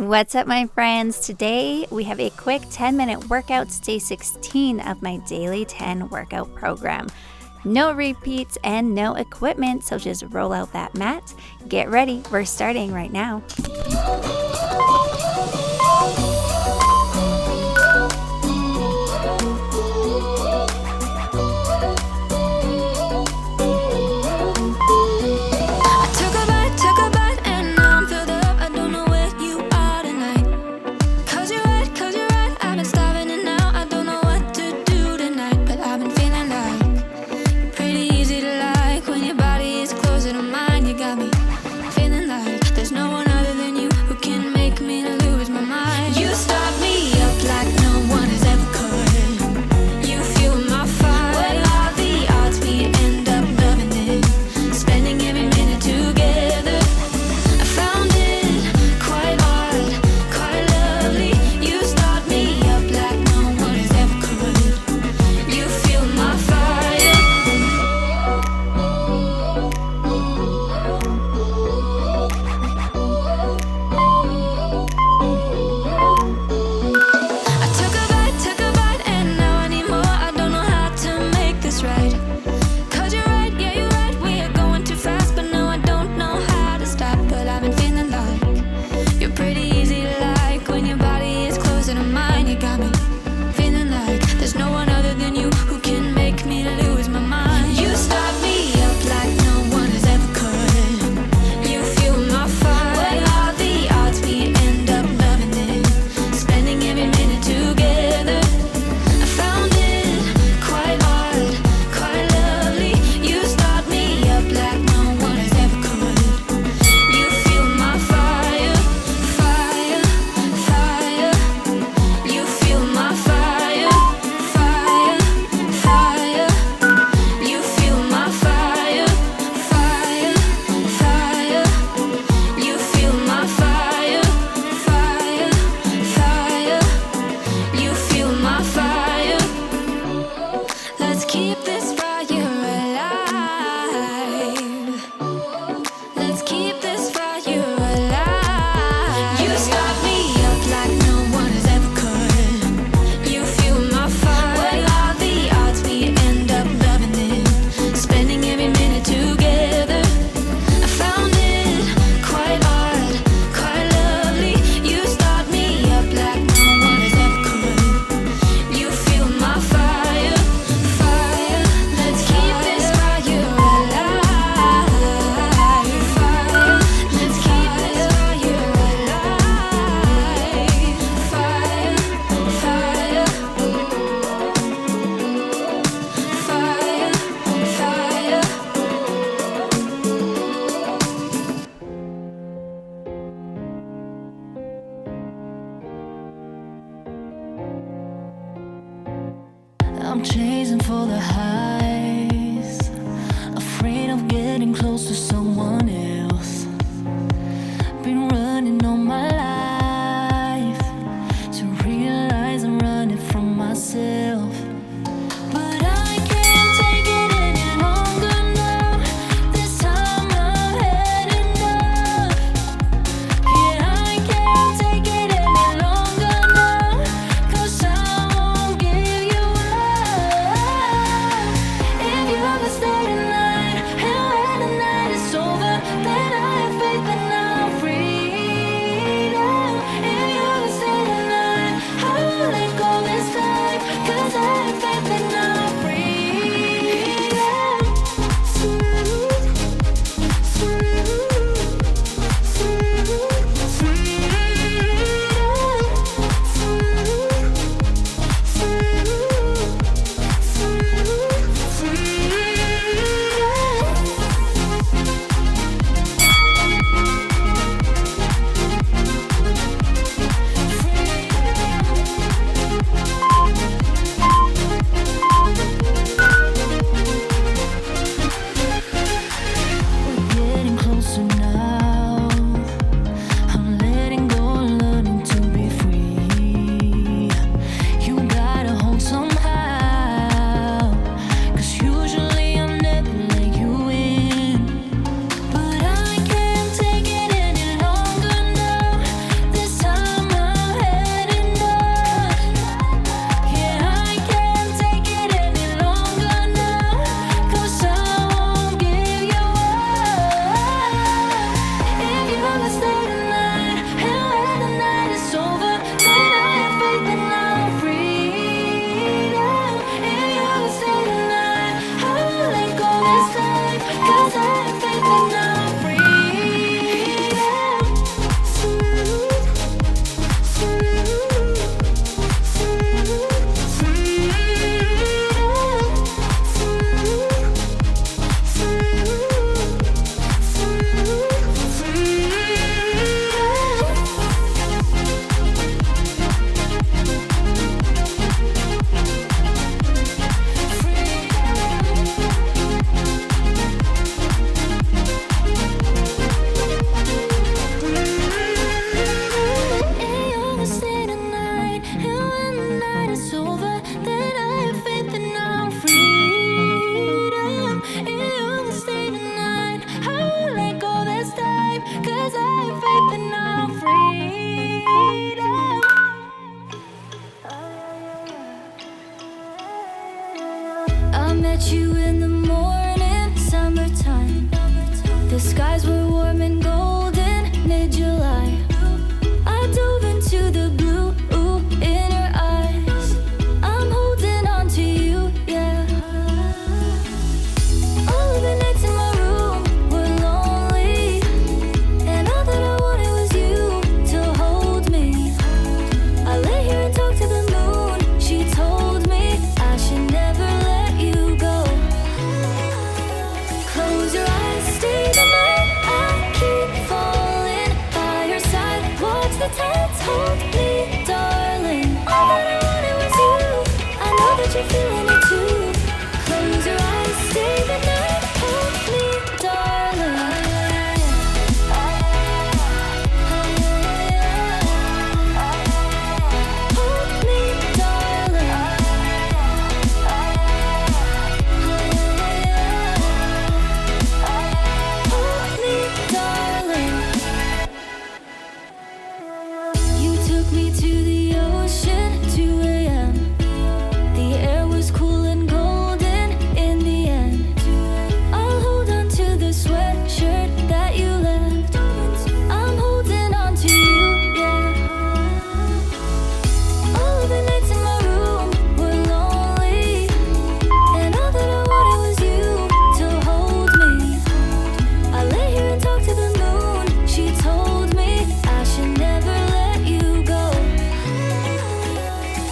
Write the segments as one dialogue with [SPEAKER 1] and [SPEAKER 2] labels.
[SPEAKER 1] What's up, my friends? Today we have a quick 10-minute workout, day 16 of my Daily 10 workout program. No repeats and no equipment, so just roll out that mat. Get ready, we're starting right now.
[SPEAKER 2] I'm chasing for the highs, afraid of getting close to someone else. Been running all my life to realize I'm running from myself. But I can't take it any longer now. This time I've had enough. Yeah, I can't take it any longer now, 'cause I won't give you up. met you in the morning, summertime. The skies were warm and golden, mid-July. I dove into the blue in your eyes. I'm holding on to you, yeah. All of the nights in my room were lonely, and all that I wanted was you to hold me. I lay here and talk to the moon. She told me I should never let you go. Close your eyes, stay the night. I keep falling by your side. Watch the tides hold me, darling. All that I wanted was you. I know that you're feeling it too. Close your eyes, stay the night. Hold me, darling. Hold me, darling. Hold me, darling. You took me to the ocean, 2 a.m. The air was cool and golden in the end. I'll hold on to the sweatshirt that you left. I'm holding on to you, yeah. All of the nights in my room were lonely, and all that I wanted was you to hold me. I lay here and talk to the moon. She told me I should never let you go.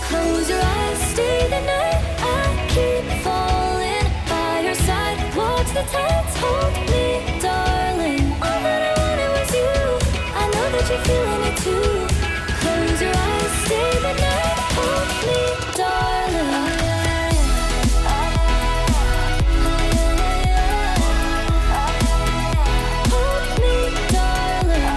[SPEAKER 2] Close your eyes, stay the night. I keep falling by your side. Watch the tides hold me, darling. All that I wanted was you. I know that you're feeling it too. Close your eyes, stay the night. Hold me, darling. Hold me, darling.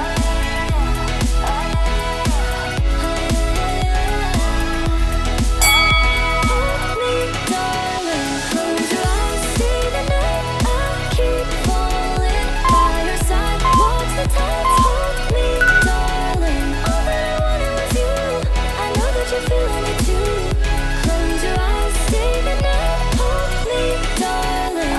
[SPEAKER 2] Hold me, darling. Close your eyes, stay the night. I keep falling by your side. Watch the tides hold me, darling. All that I wanted was you. I know that you're feeling it too. Close your eyes, stay the night. Hold me, darling.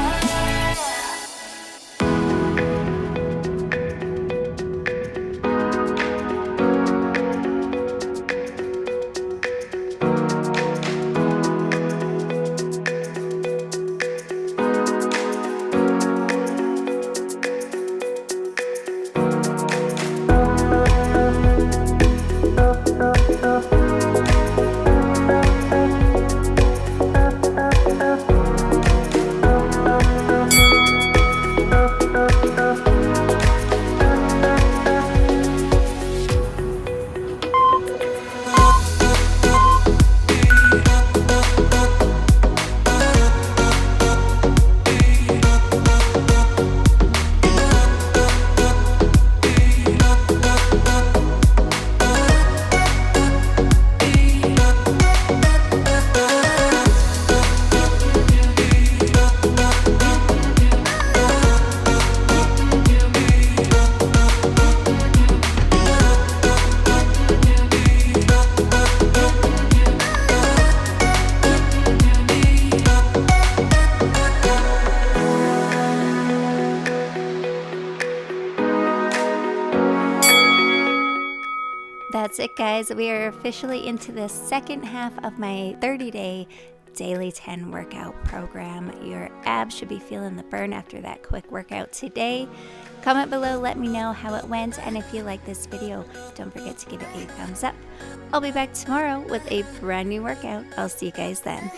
[SPEAKER 1] That's it, guys. We are officially into the second half of my 30-day Daily 10 workout program. Your abs should be feeling the burn after that quick workout today. Comment below, let me know how it went, and if you like this video, don't forget to give it a thumbs up. I'll be back tomorrow with a brand new workout. I'll see you guys then.